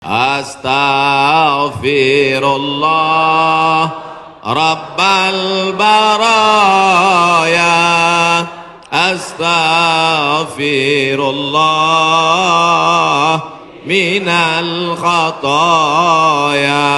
Astaghfirullah Rabbal baraya, astaghfirullah minal khataya.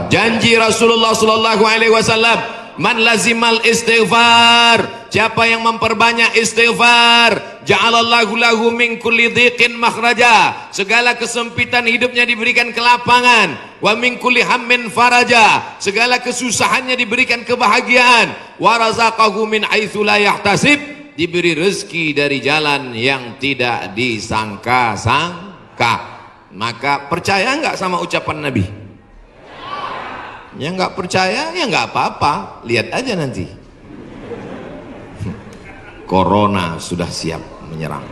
Janji Rasulullah sallallahu alaihi wasallam, man lazimal istighfar, siapa yang memperbanyak istighfar, ja'alallahu lahu min kulli dhiqin makhraja, segala kesempitan hidupnya diberikan kelapangan, wa min kulli hammin faraja, segala kesusahannya diberikan kebahagiaan, wa razaqahu min haitsu la yahtasib, diberi rezeki dari jalan yang tidak disangka-sangka. Maka percaya enggak sama ucapan Nabi? Ya enggak percaya, ya enggak apa-apa, lihat aja nanti. Corona sudah siap menyerang.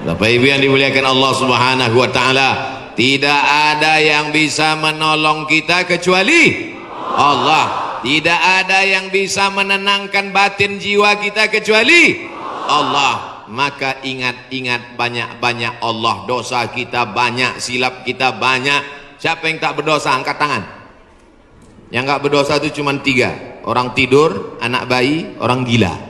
Bapak Ibu yang dimuliakan Allah Subhanahu wa taala, tidak ada yang bisa menolong kita kecuali Allah. Tidak ada yang bisa menenangkan batin jiwa kita kecuali Allah. Maka ingat-ingat banyak-banyak Allah. Dosa kita banyak, silap kita banyak. Siapa yang tak berdosa angkat tangan. Yang enggak berdosa itu cuma 3. Orang tidur, anak bayi, orang gila.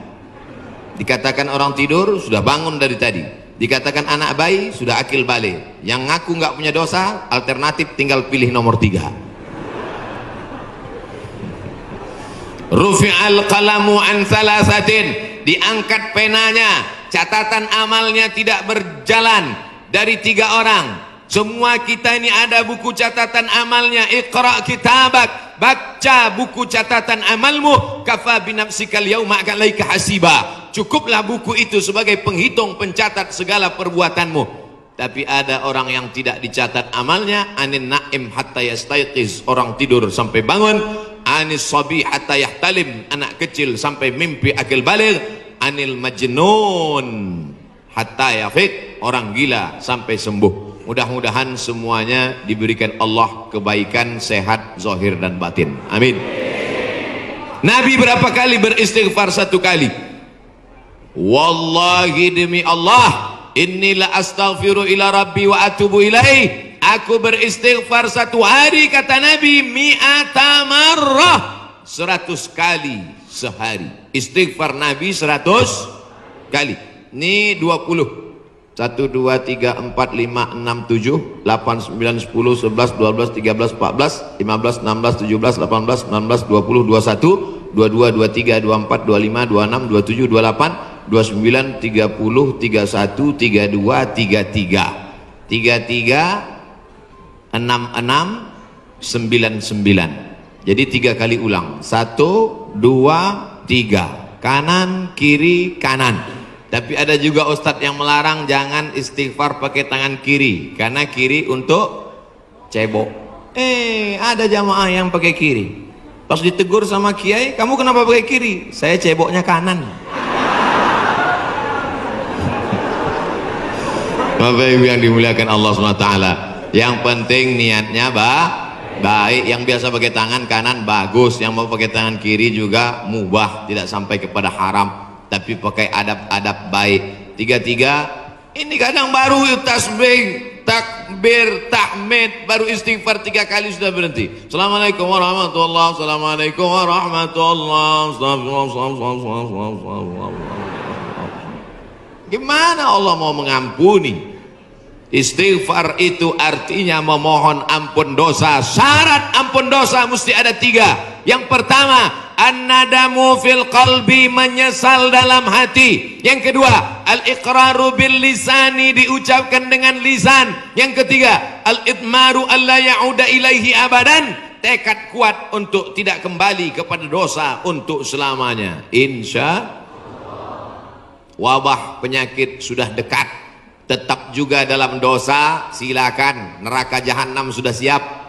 Dikatakan orang tidur sudah bangun dari tadi, dikatakan anak bayi sudah akil balik. Yang ngaku nggak punya dosa, alternatif tinggal pilih nomor 3. Rufi'al qalamu an thalathatin, diangkat penanya, catatan amalnya tidak berjalan dari 3 orang. Semua kita ini ada buku catatan amalnya. Iqra kitabak, baca buku catatan amalmu, kafa binafsikal yauma alaika hasiba. Cukuplah buku itu sebagai penghitung pencatat segala perbuatanmu. Tapi ada orang yang tidak dicatat amalnya. Anin na'im hatta yastayqiz, orang tidur sampai bangun. Anis sabi hatta yahtalim, anak kecil sampai mimpi akil baligh. Anil majnun hatta yafiq, orang gila sampai sembuh. Mudah-mudahan semuanya diberikan Allah kebaikan, sehat, zahir dan batin. Amin. Nabi berapa kali beristighfar? 1 kali. Wallahi demi Allah, innila astaghfiru ila rabbi wa atubu ilaih. Aku beristighfar 1 hari, kata Nabi, mi'ata marrah, 100 kali sehari. Istighfar Nabi 100 kali. Ini 20. 1, 2, 3, 4, 5, 6, 7, 8, 9, 10, 11, 12, 13, 14, 15, 16, 17, 18, 19, 20, 21, 22, 23, 24, 25, 26, 27, 28, 29, 30, 31, 32, 33, 33, 66, 99. Jadi 3 kali ulang. 1, 2, 3. Kanan, kiri, kanan. Tapi ada juga ustadz yang melarang jangan istighfar pakai tangan kiri, karena kiri untuk cebok. Ada jamaah yang pakai kiri. Pas ditegur sama kiai, kamu kenapa pakai kiri? Saya ceboknya kanan. Bapak Ibu yang dimuliakan Allah SWT, yang penting niatnya baik. Yang biasa pakai tangan kanan bagus, yang mau pakai tangan kiri juga mubah, tidak sampai kepada haram, tapi pakai adab-adab baik. 3, ini kadang baru tasbih, takbir, tahmid, baru istighfar 3 kali sudah berhenti. Assalamualaikum warahmatullahi wabarakatuh. Assalamualaikum warahmatullahi wabarakatuh. Gimana Allah mau mengampuni? Istighfar itu artinya memohon ampun dosa. Syarat ampun dosa mesti ada 3. Yang pertama, an-nadamu fil qalbi, menyesal dalam hati. Yang kedua, al-iqraru bil lisani, diucapkan dengan lisan. Yang ketiga, al-idmaru alla ya'uda ilaihi abadan, tekad kuat untuk tidak kembali kepada dosa untuk selamanya. Insya wabah penyakit sudah dekat, tetap juga dalam dosa, silakan. Neraka jahanam sudah siap.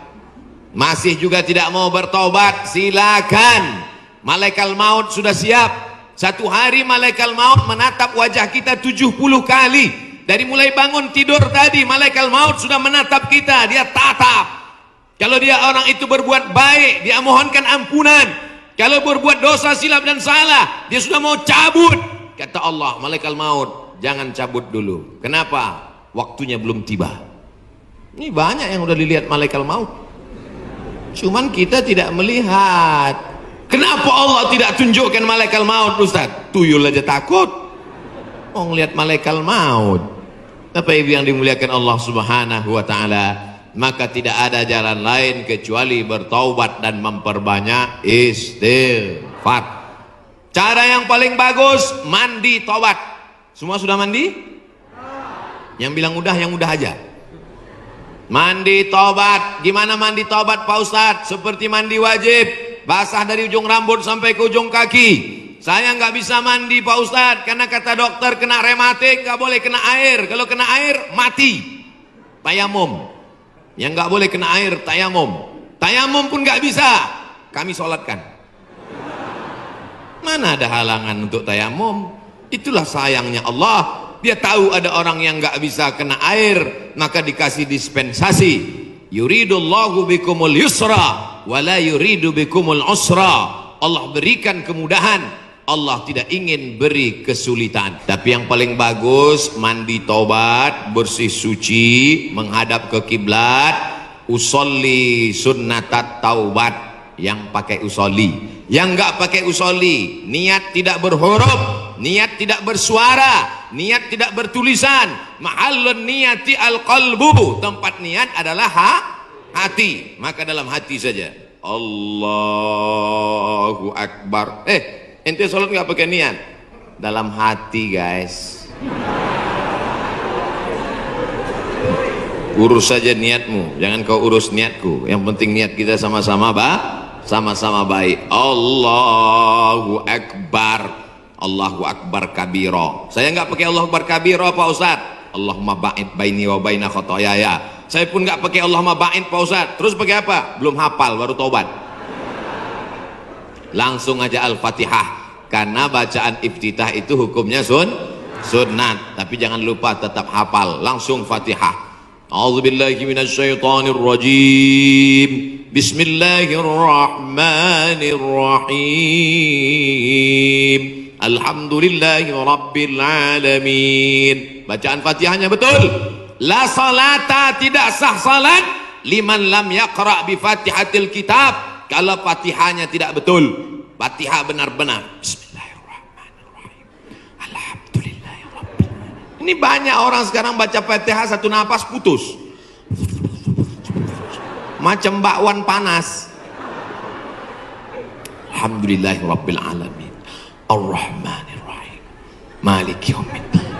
Masih juga tidak mau bertobat, silakan. Malaikat maut sudah siap. 1 hari malaikat maut menatap wajah kita 70 kali. Dari mulai bangun tidur tadi, malaikat maut sudah menatap kita. Dia tatap. Kalau dia orang itu berbuat baik, dia mohonkan ampunan. Kalau berbuat dosa, silap dan salah, dia sudah mau cabut. Kata Allah, malaikat maut, jangan cabut dulu. Kenapa? Waktunya belum tiba. Ini banyak yang udah dilihat malaikat maut. Cuman kita tidak melihat. Kenapa Allah tidak tunjukkan malaikat maut, Ustaz? Tuyul aja takut. Oh, ngelihat malaikat maut. Apa yang dimuliakan Allah Subhanahu wa taala? Maka tidak ada jalan lain kecuali bertaubat dan memperbanyak istighfar. Cara yang paling bagus mandi taubat. Semua sudah mandi? Yang bilang udah, yang udah aja. Mandi taubat. Gimana mandi taubat Pak Ustadz? Seperti mandi wajib, basah dari ujung rambut sampai ke ujung kaki. Saya nggak bisa mandi Pak Ustadz karena kata dokter kena rematik, nggak boleh kena air. Kalau kena air mati. Tayamum. Yang nggak boleh kena air tayamum. Tayamum pun nggak bisa. Kami sholatkan. Mana ada halangan untuk tayamum? Itulah sayangnya Allah. Dia tahu ada orang yang nggak bisa kena air, maka dikasih dispensasi. Yuridullahu bikumul yusra wala yuridu bikumul usra. Allah berikan kemudahan, Allah tidak ingin beri kesulitan. Tapi yang paling bagus mandi taubat, bersih suci, menghadap ke kiblat, usolli sunnatat taubat. Yang pakai usolli, yang nggak pakai usolli, niat tidak berhuruf, niat tidak bersuara, niat tidak bertulisan. Mahallun niyati al-qalbu, tempat niat adalah hati. Maka dalam hati saja Allahu Akbar. Ente sholat nggak pakai niat? Dalam hati guys. Urus saja niatmu, jangan kau urus niatku. Yang penting niat kita sama-sama sama-sama baik. Allahu Akbar. Allahu Akbar kabiro. Saya nggak pakai Allahu Akbar kabiro Pak Ustaz. Allahumma ba'id baini wa baina khotoyaya. Saya pun nggak pakai Allahumma ba'id Pak Ustaz. Terus pakai apa? Belum hafal, baru taubat. Langsung aja Al-Fatihah. Karena bacaan iftitah itu hukumnya sunnat. Tapi jangan lupa tetap hafal. Langsung Fatihah. A'udzubillahi minasyaitonir rajim. Bismillahirrahmanirrahim. Alhamdulillahi rabbil alamin. Bacaan Fatihahnya betul. La salata, tidak sah salat liman lam yaqra bi Fatihatil kitab. Kalau Fatihahnya tidak betul. Fatihah benar-benar. Bismillahirrahmanirrahim. Alhamdulillahi rabbil alamin. Ini banyak orang sekarang baca Fatihah satu napas putus. Macam bakwan panas. Alhamdulillahi rabbil alamin. Ar-Rahmanir-Rahim. Maliki yaumiddin.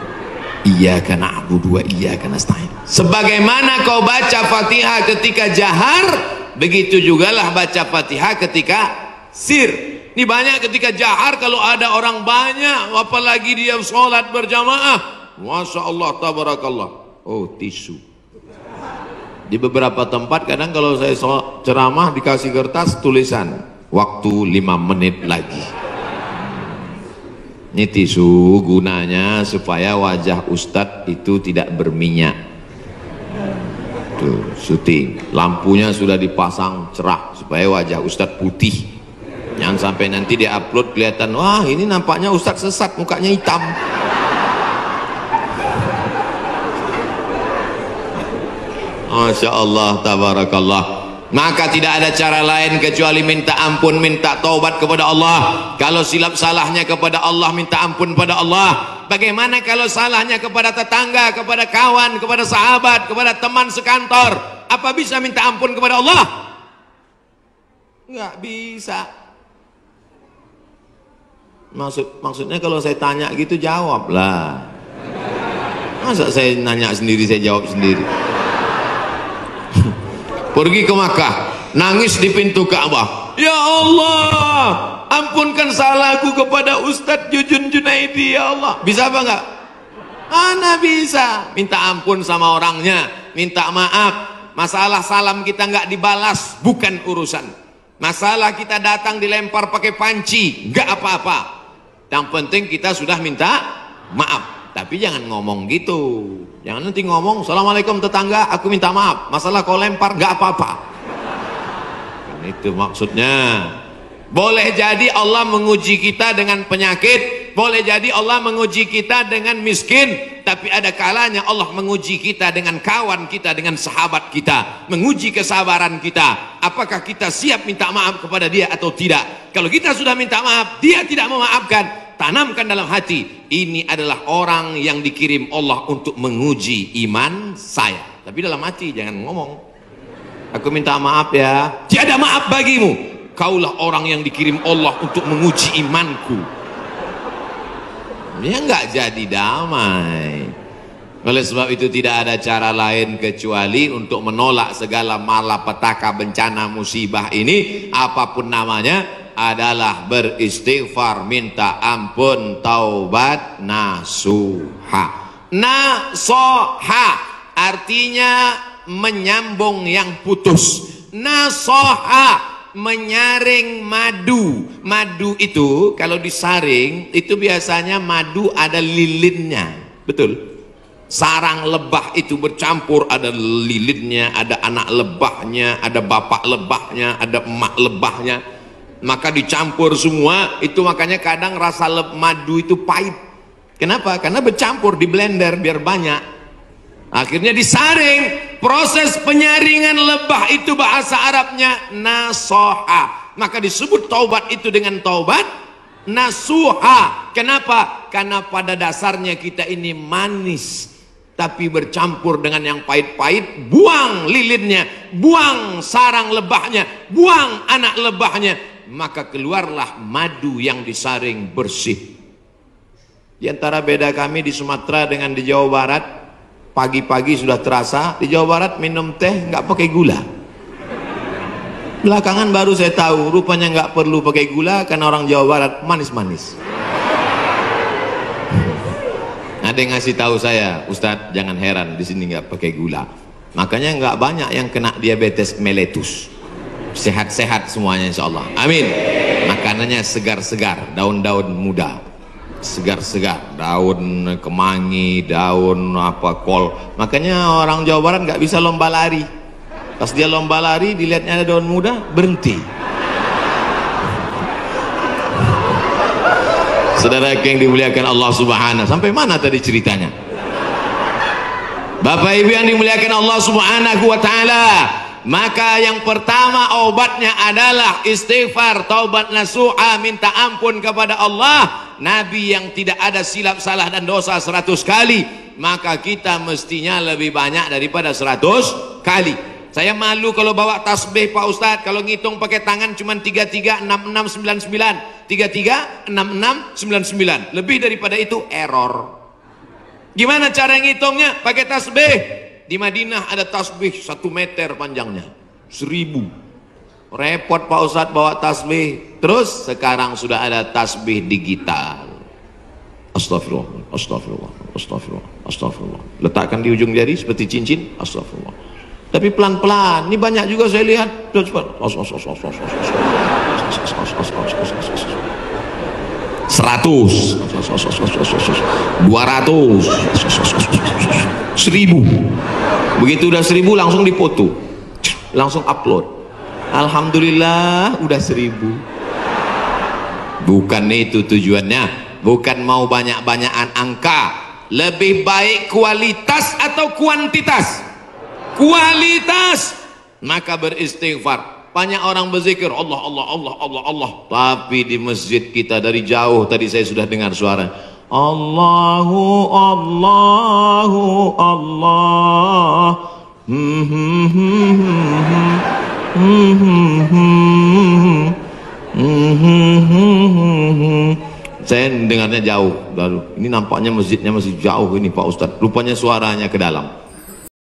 Iyyaka na'budu wa iyyaka nasta'in. Sebagaimana kau baca Fatihah ketika jahar, begitu jugalah baca Fatihah ketika sir. Ini banyak ketika jahar, kalau ada orang banyak, apalagi dia sholat berjamaah, Masya Allah, tabarakallah. Oh, tisu. Di beberapa tempat kadang kalau saya ceramah dikasih kertas tulisan waktu 5 menit lagi. Ini tisu gunanya supaya wajah Ustadz itu tidak berminyak. Tuh, syuting. Lampunya sudah dipasang cerah supaya wajah Ustadz putih. Jangan sampai nanti dia upload kelihatan, wah ini nampaknya Ustadz sesat, mukanya hitam. Masya Allah, tabarakallah. Maka tidak ada cara lain kecuali minta ampun, minta taubat kepada Allah. Kalau silap salahnya kepada Allah, minta ampun pada Allah. Bagaimana kalau salahnya kepada tetangga, kepada kawan, kepada sahabat, kepada teman sekantor? Apa bisa minta ampun kepada Allah? Nggak bisa. Maksudnya kalau saya tanya gitu jawablah. Masa saya nanya sendiri, saya jawab sendiri? Pergi ke Makkah, nangis di pintu Ka'bah. Ya Allah, ampunkan salahku kepada Ustadz Jujun Junaidi, ya Allah. Bisa apa enggak? Mana bisa. Minta ampun sama orangnya, minta maaf. Masalah salam kita enggak dibalas, bukan urusan. Masalah kita datang dilempar pakai panci, enggak apa-apa. Yang penting kita sudah minta maaf. Tapi jangan ngomong gitu. Jangan nanti ngomong, Assalamualaikum tetangga, aku minta maaf. Masalah kau lempar, gak apa-apa. Kan itu maksudnya. Boleh jadi Allah menguji kita dengan penyakit boleh jadi Allah menguji kita dengan miskin, tapi ada kalanya Allah menguji kita dengan kawan kita, dengan sahabat kita, menguji kesabaran kita. Apakah kita siap minta maaf kepada dia atau tidak? Kalau kita sudah minta maaf, dia tidak memaafkan, tanamkan dalam hati, ini adalah orang yang dikirim Allah untuk menguji iman saya. Tapi dalam hati jangan ngomong, aku minta maaf ya, tiada maaf bagimu. Kaulah orang yang dikirim Allah untuk menguji imanku. Dia nggak jadi damai. Oleh sebab itu tidak ada cara lain kecuali untuk menolak segala malapetaka, bencana, musibah ini, apapun namanya, adalah beristighfar, minta ampun, taubat, nasuha. Nasoha artinya menyambung yang putus. Nasoha menyaring madu. Madu itu kalau disaring itu biasanya madu ada lilinnya, betul? Sarang lebah itu bercampur, ada lilinnya, ada anak lebahnya, ada bapak lebahnya, ada emak lebahnya, maka dicampur semua itu. Makanya kadang rasa madu itu pahit. Kenapa? Karena bercampur, di blender biar banyak, akhirnya disaring. Proses penyaringan lebah itu bahasa Arabnya nasoha, maka disebut taubat itu dengan taubat nasuha. Kenapa? Karena pada dasarnya kita ini manis, tapi bercampur dengan yang pahit-pahit. Buang lilinnya, buang sarang lebahnya, buang anak lebahnya, maka keluarlah madu yang disaring bersih. Di antara beda kami di Sumatera dengan di Jawa Barat, pagi-pagi sudah terasa. Di Jawa Barat minum teh nggak pakai gula. Belakangan baru saya tahu rupanya nggak perlu pakai gula, karena orang Jawa Barat manis-manis. Ada yang ngasih tahu saya, Ustadz jangan heran di sini nggak pakai gula, makanya nggak banyak yang kena diabetes meletus. Sehat-sehat semuanya insya Allah, amin. Makanannya segar-segar, daun-daun muda, segar-segar, daun kemangi, daun apa, kol. Makanya orang Jawa Barat nggak bisa lomba lari. Pas dia lomba lari, dilihatnya ada daun muda, berhenti. Saudara yang dimuliakan Allah Subhanahu, sampai mana tadi ceritanya? Bapak Ibu yang dimuliakan Allah Subhanahu wa taala, maka yang pertama obatnya adalah istighfar, taubat nasuha, minta ampun kepada Allah. Nabi yang tidak ada silap salah dan dosa 100 kali, maka kita mestinya lebih banyak daripada 100 kali. Saya malu kalau bawa tasbih Pak Ustadz, kalau ngitung pakai tangan cuma 336699, 336699, lebih daripada itu error. Gimana cara ngitungnya? Pakai tasbih. Di Madinah ada tasbih 1 meter panjangnya, 1000. Repot Pak Ustadz bawa tasbih. Terus sekarang sudah ada tasbih digital. Astagfirullah, astagfirullah, astagfirullah, astagfirullah. Letakkan di ujung jari seperti cincin, astagfirullah. Tapi pelan-pelan. Ini banyak juga saya lihat. 100, 200, 1000. Begitu udah 1000 langsung dipoto, langsung upload. Alhamdulillah udah 1000. Bukan itu tujuannya, bukan mau banyak-banyakan angka. Lebih baik kualitas atau kuantitas? Kualitas. Maka beristighfar. Banyak orang berzikir Allah, Allah, Allah, Allah, Allah, tapi di masjid kita dari jauh tadi saya sudah dengar suara Allahu, Allahu, Allah. Saya dengarnya jauh. Lalu ini nampaknya masjidnya masih jauh ini Pak Ustadz. Rupanya suaranya ke dalam.